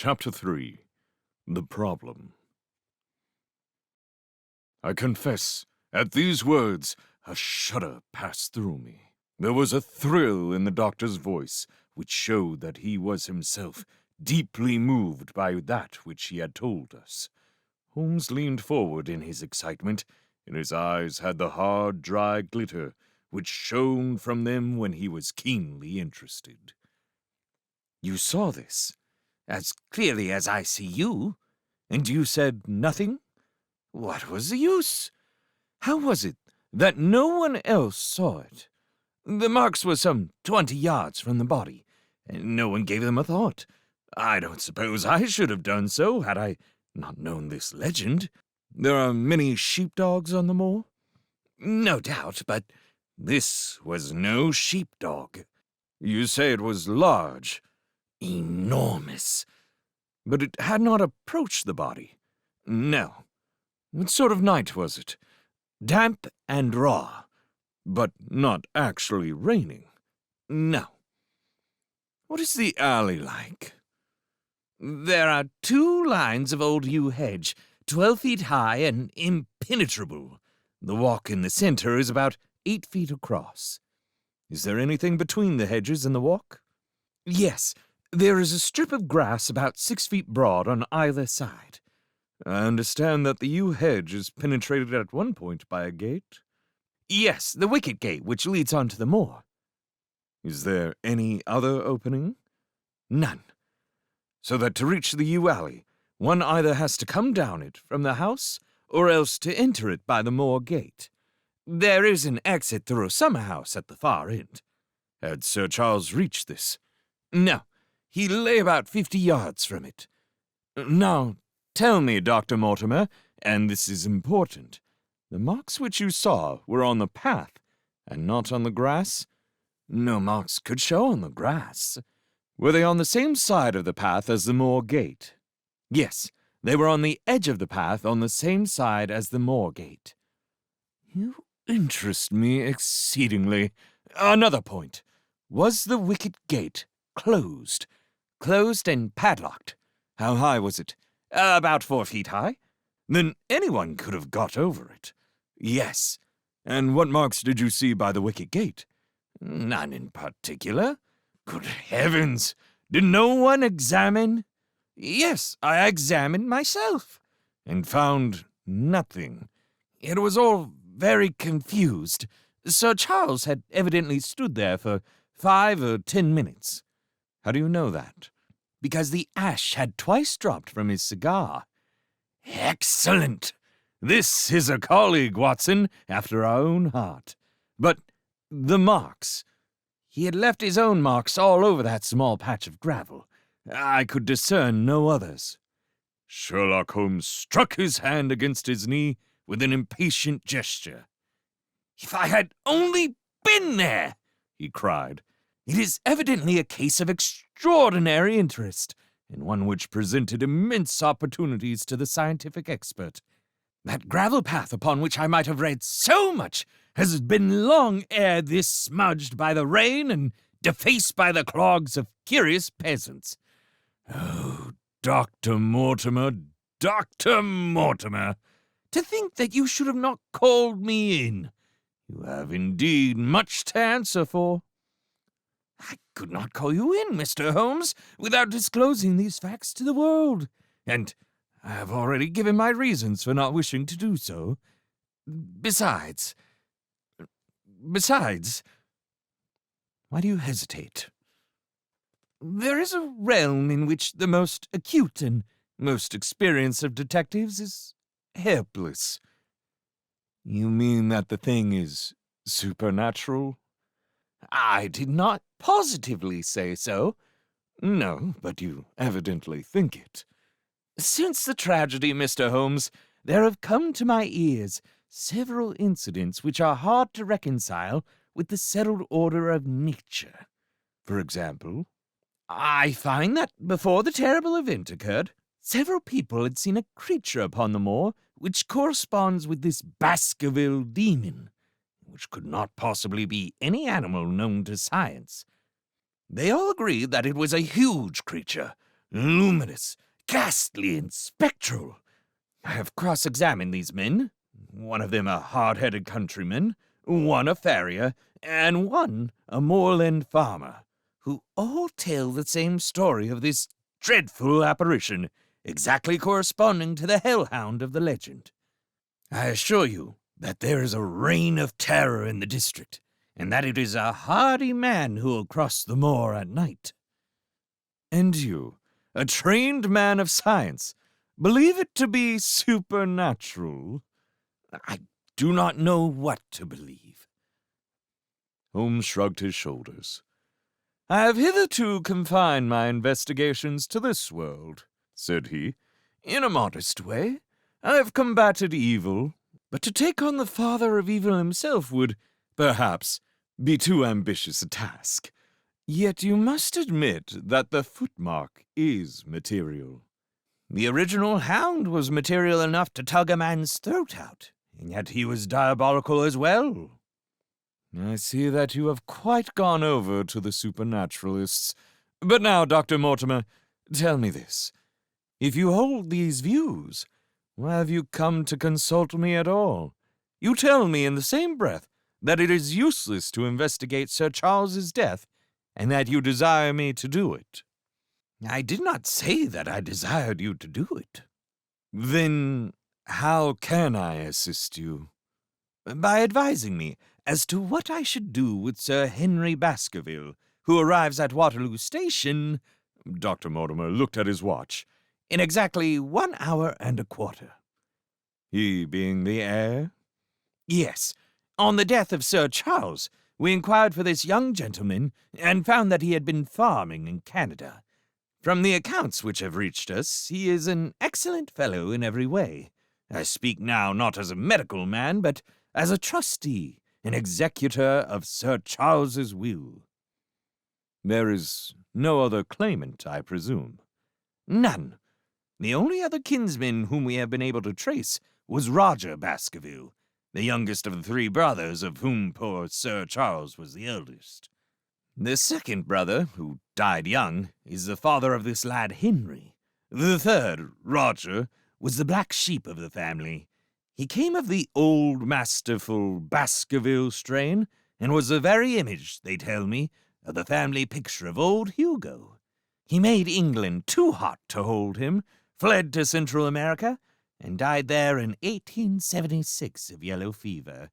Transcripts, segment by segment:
Chapter 3. The Problem. I confess, at these words, a shudder passed through me. There was a thrill in the doctor's voice, which showed that he was himself deeply moved by that which he had told us. Holmes leaned forward in his excitement, and his eyes had the hard, dry glitter which shone from them when he was keenly interested. You saw this, as clearly as I see you, and you said nothing? What was the use? How was it that no one else saw it? The marks were some 20 yards from the body, and no one gave them a thought. I don't suppose I should have done so had I not known this legend. There are many sheepdogs on the moor? No doubt, but this was no sheepdog. You say it was large. Enormous. But it had not approached the body. No. What sort of night was it? Damp and raw. But not actually raining. No. What is the alley like? There are 2 lines of old yew hedge, 12 feet high and impenetrable. The walk in the center is about 8 feet across. Is there anything between the hedges and the walk? Yes, there is a strip of grass about 6 feet broad on either side. I understand that the yew hedge is penetrated at one point by a gate? Yes, the wicket gate which leads on to the moor. Is there any other opening? None. So that to reach the yew alley, one either has to come down it from the house or else to enter it by the moor gate. There is an exit through a summer house at the far end. Had Sir Charles reached this? No, he lay about 50 yards from it. Now, tell me, Dr. Mortimer, and this is important, the marks which you saw were on the path and not on the grass? No marks could show on the grass. Were they on the same side of the path as the moor gate? Yes, they were on the edge of the path on the same side as the moor gate. You interest me exceedingly. Another point. Was the wicket gate closed? Closed and padlocked. How high was it? About 4 feet high. Then anyone could have got over it. Yes. And what marks did you see by the wicket gate? None in particular. Good heavens! Did no one examine? Yes, I examined myself. And found nothing. It was all very confused. Sir Charles had evidently stood there for 5 or 10 minutes. How do you know that? Because the ash had twice dropped from his cigar. Excellent! This is a colleague, Watson, after our own heart. But the marks. He had left his own marks all over that small patch of gravel. I could discern no others. Sherlock Holmes struck his hand against his knee with an impatient gesture. If I had only been there, he cried. It is evidently a case of extraordinary interest, and one which presented immense opportunities to the scientific expert. That gravel path upon which I might have read so much has been long ere this smudged by the rain and defaced by the clogs of curious peasants. Oh, Dr. Mortimer, Dr. Mortimer! To think that you should have not called me in. You have indeed much to answer for. I could not call you in, Mr. Holmes, without disclosing these facts to the world, and I have already given my reasons for not wishing to do so. Besides, why do you hesitate? There is a realm in which the most acute and most experienced of detectives is helpless. You mean that the thing is supernatural? I did not positively say so. No, but you evidently think it. Since the tragedy, Mr. Holmes, there have come to my ears several incidents which are hard to reconcile with the settled order of nature. For example? I find that before the terrible event occurred, several people had seen a creature upon the moor which corresponds with this Baskerville demon, which could not possibly be any animal known to science. They all agreed that it was a huge creature, luminous, ghastly, and spectral. I have cross-examined these men, one of them a hard-headed countryman, one a farrier, and one a moorland farmer, who all tell the same story of this dreadful apparition, exactly corresponding to the hellhound of the legend. I assure you that there is a reign of terror in the district, and that it is a hardy man who will cross the moor at night. And you, a trained man of science, believe it to be supernatural? I do not know what to believe. Holmes shrugged his shoulders. I have hitherto confined my investigations to this world, said he. In a modest way, I have combated evil, but to take on the father of evil himself would, perhaps, be too ambitious a task. Yet you must admit that the footmark is material. The original Hound was material enough to tug a man's throat out, and yet he was diabolical as well. I see that you have quite gone over to the supernaturalists. But now, Dr. Mortimer, tell me this. If you hold these views, why have you come to consult me at all? You tell me in the same breath that it is useless to investigate Sir Charles's death, and that you desire me to do it. I did not say that I desired you to do it. Then how can I assist you? By advising me as to what I should do with Sir Henry Baskerville, who arrives at Waterloo Station, Dr. Mortimer looked at his watch, in exactly 1 hour and a quarter. He being the heir? Yes. On the death of Sir Charles, we inquired for this young gentleman, and found that he had been farming in Canada. From the accounts which have reached us, he is an excellent fellow in every way. I speak now not as a medical man, but as a trustee, an executor of Sir Charles's will. There is no other claimant, I presume? None. The only other kinsman whom we have been able to trace was Roger Baskerville, the youngest of the 3 brothers, of whom poor Sir Charles was the eldest. The second brother, who died young, is the father of this lad Henry. The third, Roger, was the black sheep of the family. He came of the old, masterful Baskerville strain, and was the very image, they tell me, of the family picture of old Hugo. He made England too hot to hold him, fled to Central America, and died there in 1876 of yellow fever.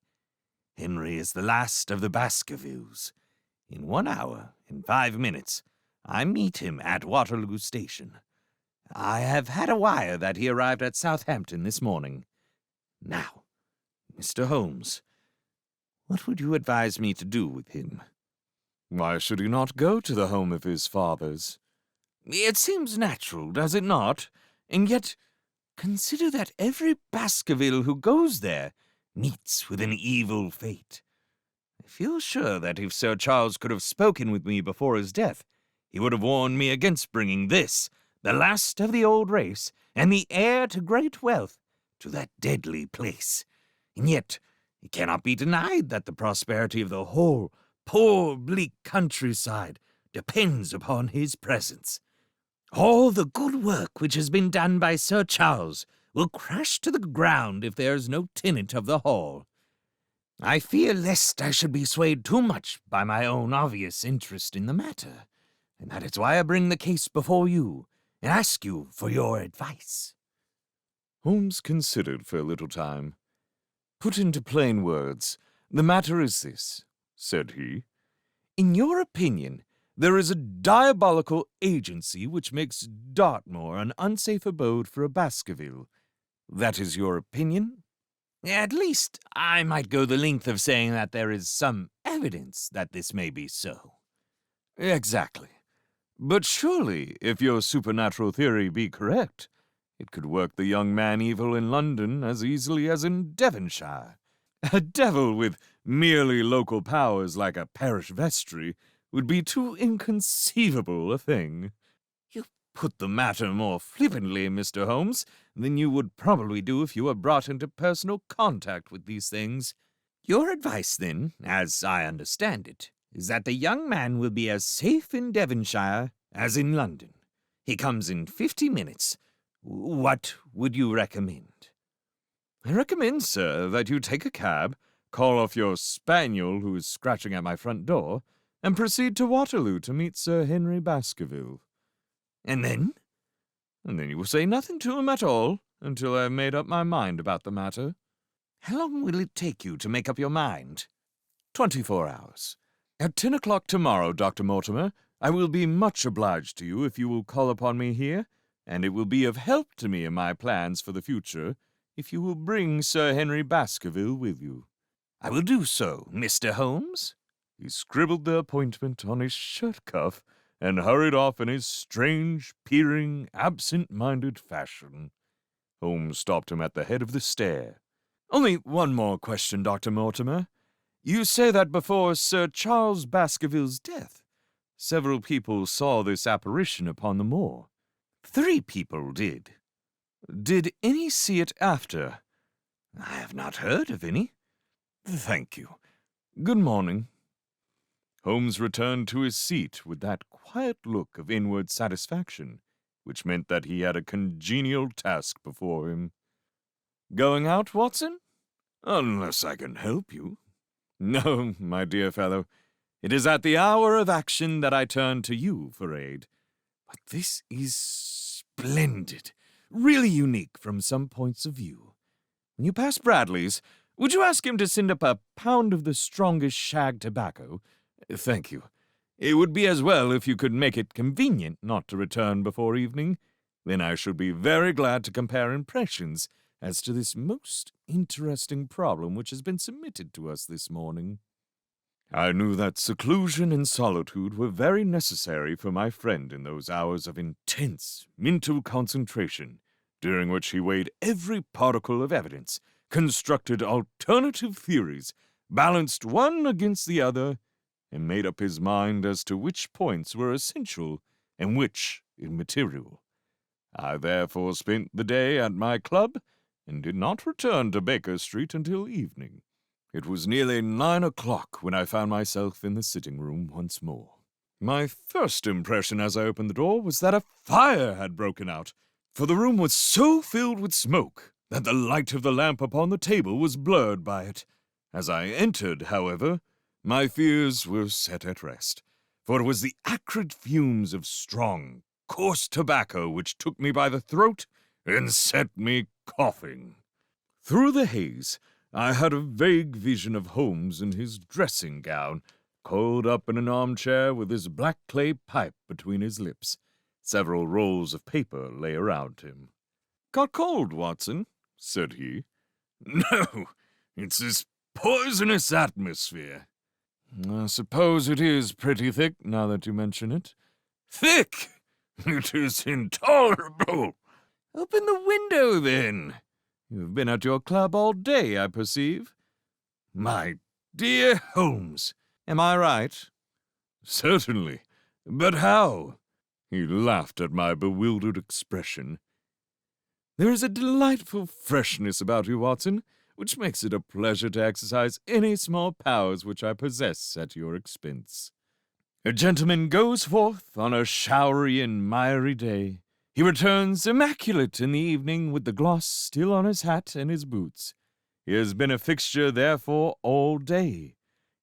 Henry is the last of the Baskervilles. In 1 hour and 5 minutes, I meet him at Waterloo Station. I have had a wire that he arrived at Southampton this morning. Now, Mr. Holmes, what would you advise me to do with him? Why should he not go to the home of his fathers? It seems natural, does it not? And yet, consider that every Baskerville who goes there meets with an evil fate. I feel sure that if Sir Charles could have spoken with me before his death, he would have warned me against bringing this, the last of the old race, and the heir to great wealth, to that deadly place. And yet, it cannot be denied that the prosperity of the whole poor, bleak countryside depends upon his presence. All the good work which has been done by Sir Charles will crash to the ground if there is no tenant of the hall. I fear lest I should be swayed too much by my own obvious interest in the matter, and that is why I bring the case before you and ask you for your advice. Holmes considered for a little time. Put into plain words, the matter is this, said he. In your opinion, there is a diabolical agency which makes Dartmoor an unsafe abode for a Baskerville. That is your opinion? At least, I might go the length of saying that there is some evidence that this may be so. Exactly. But surely, if your supernatural theory be correct, it could work the young man evil in London as easily as in Devonshire. A devil with merely local powers like a parish vestry would be too inconceivable a thing. You put the matter more flippantly, Mr. Holmes, than you would probably do if you were brought into personal contact with these things. Your advice, then, as I understand it, is that the young man will be as safe in Devonshire as in London. He comes in 50 minutes. What would you recommend?" "I recommend, sir, that you take a cab, call off your spaniel who is scratching at my front door, and proceed to Waterloo to meet Sir Henry Baskerville." "And then?" "And then you will say nothing to him at all until I have made up my mind about the matter." "How long will it take you to make up your mind?" 24 hours. At 10 o'clock tomorrow, Dr. Mortimer, I will be much obliged to you if you will call upon me here, and it will be of help to me in my plans for the future if you will bring Sir Henry Baskerville with you." "I will do so, Mr. Holmes." He scribbled the appointment on his shirt cuff and hurried off in his strange, peering, absent-minded fashion. Holmes stopped him at the head of the stair. "Only one more question, Dr. Mortimer. You say that before Sir Charles Baskerville's death, several people saw this apparition upon the moor." "3 people did." "Did any see it after?" "I have not heard of any." "Thank you. Good morning." Holmes returned to his seat with that quiet look of inward satisfaction, which meant that he had a congenial task before him. "Going out, Watson?" "Unless I can help you." "No, my dear fellow. It is at the hour of action that I turn to you for aid. But this is splendid, really unique from some points of view. When you pass Bradley's, would you ask him to send up a pound of the strongest shag tobacco? Thank you. It would be as well if you could make it convenient not to return before evening. Then I should be very glad to compare impressions as to this most interesting problem which has been submitted to us this morning." I knew that seclusion and solitude were very necessary for my friend in those hours of intense mental concentration, during which he weighed every particle of evidence, constructed alternative theories, balanced one against the other, and made up his mind as to which points were essential and which immaterial. I therefore spent the day at my club, and did not return to Baker Street until evening. It was nearly 9 o'clock when I found myself in the sitting-room once more. My first impression as I opened the door was that a fire had broken out, for the room was so filled with smoke that the light of the lamp upon the table was blurred by it. As I entered, however, my fears were set at rest, for it was the acrid fumes of strong, coarse tobacco which took me by the throat and set me coughing. Through the haze, I had a vague vision of Holmes in his dressing gown, coiled up in an armchair with his black clay pipe between his lips. Several rolls of paper lay around him. "Got cold, Watson?" said he. "No, it's this poisonous atmosphere." "I suppose it is pretty thick, now that you mention it." "Thick? It is intolerable." "Open the window, then. You have been at your club all day, I perceive." "My dear Holmes." "Am I right?" "Certainly. But how?" He laughed at my bewildered expression. "There is a delightful freshness about you, Watson, which makes it a pleasure to exercise any small powers which I possess at your expense. A gentleman goes forth on a showery and miry day. He returns immaculate in the evening with the gloss still on his hat and his boots. He has been a fixture, therefore, all day.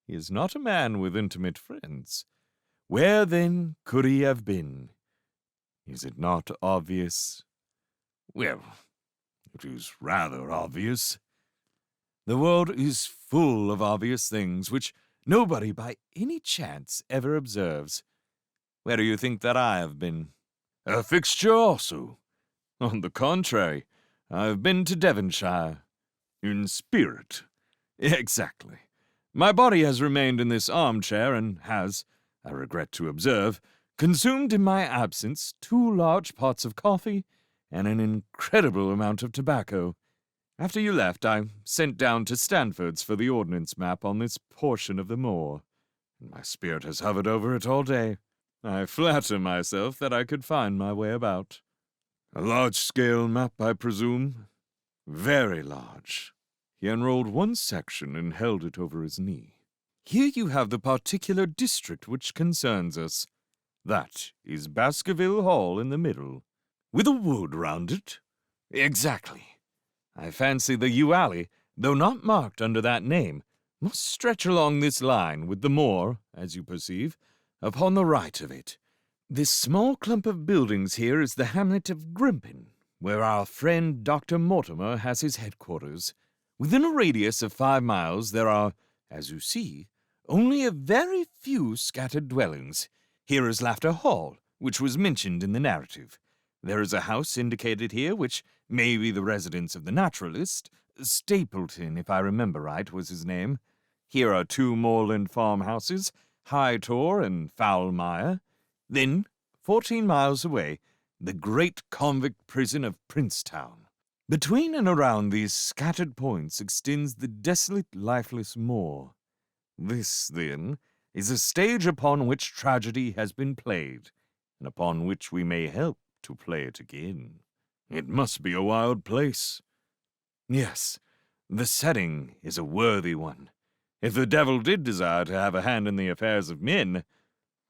He is not a man with intimate friends. Where, then, could he have been? Is it not obvious?" "Well, it is rather obvious." "The world is full of obvious things which nobody by any chance ever observes. Where do you think that I have been?" "A fixture also." "On the contrary, I have been to Devonshire." "In spirit." "Exactly. My body has remained in this armchair and has, I regret to observe, consumed in my absence 2 large pots of coffee and an incredible amount of tobacco. After you left, I sent down to Stanford's for the ordnance map on this portion of the moor, and my spirit has hovered over it all day. I flatter myself that I could find my way about." "A large-scale map, I presume?" "Very large." He unrolled one section and held it over his knee. "Here you have the particular district which concerns us. That is Baskerville Hall in the middle, with a wood round it. Exactly. I fancy the yew alley, though not marked under that name, must stretch along this line with the moor, as you perceive, upon the right of it. This small clump of buildings here is the hamlet of Grimpen, where our friend Dr. Mortimer has his headquarters. Within a radius of 5 miles there are, as you see, only a very few scattered dwellings. Here is Laughter Hall, which was mentioned in the narrative. There is a house indicated here which may be the residence of the naturalist. Stapleton, if I remember right, was his name. Here are 2 moorland farmhouses, High Tor and Foulmire. Then, 14 miles away, the great convict prison of Princetown. Between and around these scattered points extends the desolate, lifeless moor. This, then, is a stage upon which tragedy has been played, and upon which we may help to play it again. It must be a wild place. Yes, the setting is a worthy one. If the devil did desire to have a hand in the affairs of men,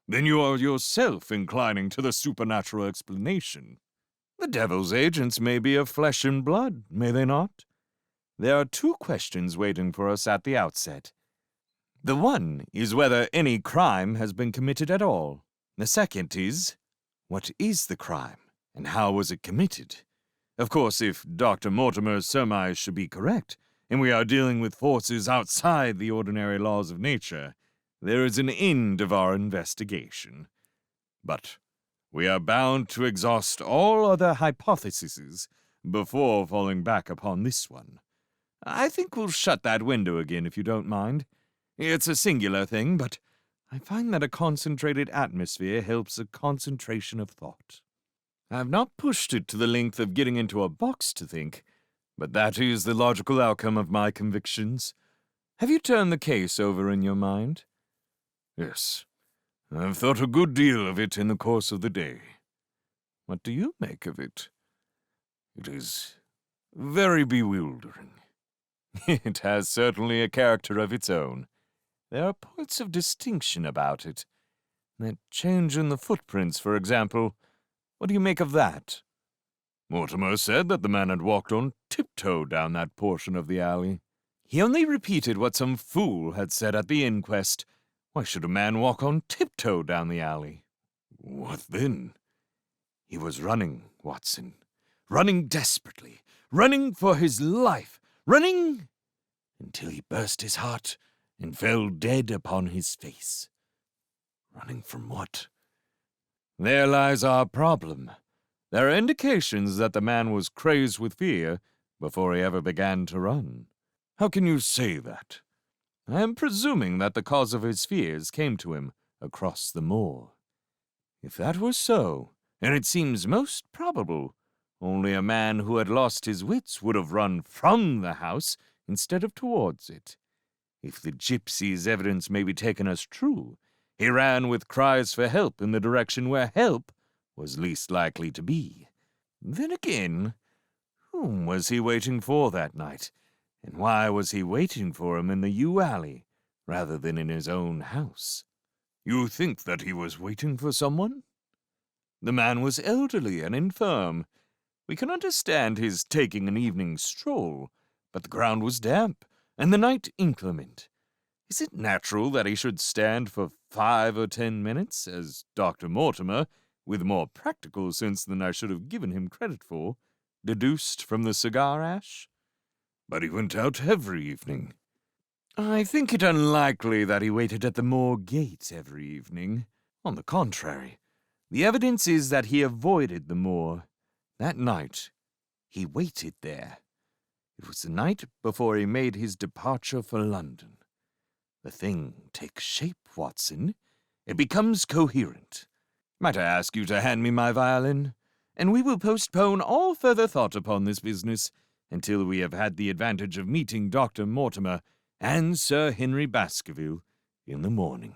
then you are yourself inclining to the supernatural explanation. The devil's agents may be of flesh and blood, may they not? There are 2 questions waiting for us at the outset. The one is whether any crime has been committed at all. The second is, what is the crime, and how was it committed? Of course, if Dr. Mortimer's surmise should be correct, and we are dealing with forces outside the ordinary laws of nature, there is an end of our investigation. But we are bound to exhaust all other hypotheses before falling back upon this one. I think we'll shut that window again, if you don't mind. It's a singular thing, but I find that a concentrated atmosphere helps a concentration of thought. I've not pushed it to the length of getting into a box to think, but that is the logical outcome of my convictions. Have you turned the case over in your mind? Yes. I've thought a good deal of it in the course of the day. What do you make of it? It is very bewildering. It has certainly a character of its own. There are points of distinction about it. That change in the footprints, for example. What do you make of that? Mortimer said that the man had walked on tiptoe down that portion of the alley. He only repeated what some fool had said at the inquest. Why should a man walk on tiptoe down the alley? What then? He was running, Watson. Running desperately. Running for his life. Running until he burst his heart and fell dead upon his face. Running from what? There lies our problem. There are indications that the man was crazed with fear before he ever began to run. How can you say that? I am presuming that the cause of his fears came to him across the moor. If that were so, and it seems most probable, only a man who had lost his wits would have run from the house instead of towards it. If the gypsy's evidence may be taken as true, he ran with cries for help in the direction where help was least likely to be. Then again, whom was he waiting for that night? And why was he waiting for him in the yew alley, rather than in his own house? You think that he was waiting for someone? The man was elderly and infirm. We can understand his taking an evening stroll, but the ground was damp, and the night inclement. Is it natural that he should stand for 5 or 10 minutes, as Dr. Mortimer, with more practical sense than I should have given him credit for, deduced from the cigar ash? But he went out every evening. I think it unlikely that he waited at the moor gate every evening. On the contrary, the evidence is that he avoided the moor. That night, he waited there. It was the night before he made his departure for London. The thing takes shape, Watson. It becomes coherent. Might I ask you to hand me my violin? And we will postpone all further thought upon this business until we have had the advantage of meeting Dr. Mortimer and Sir Henry Baskerville in the morning.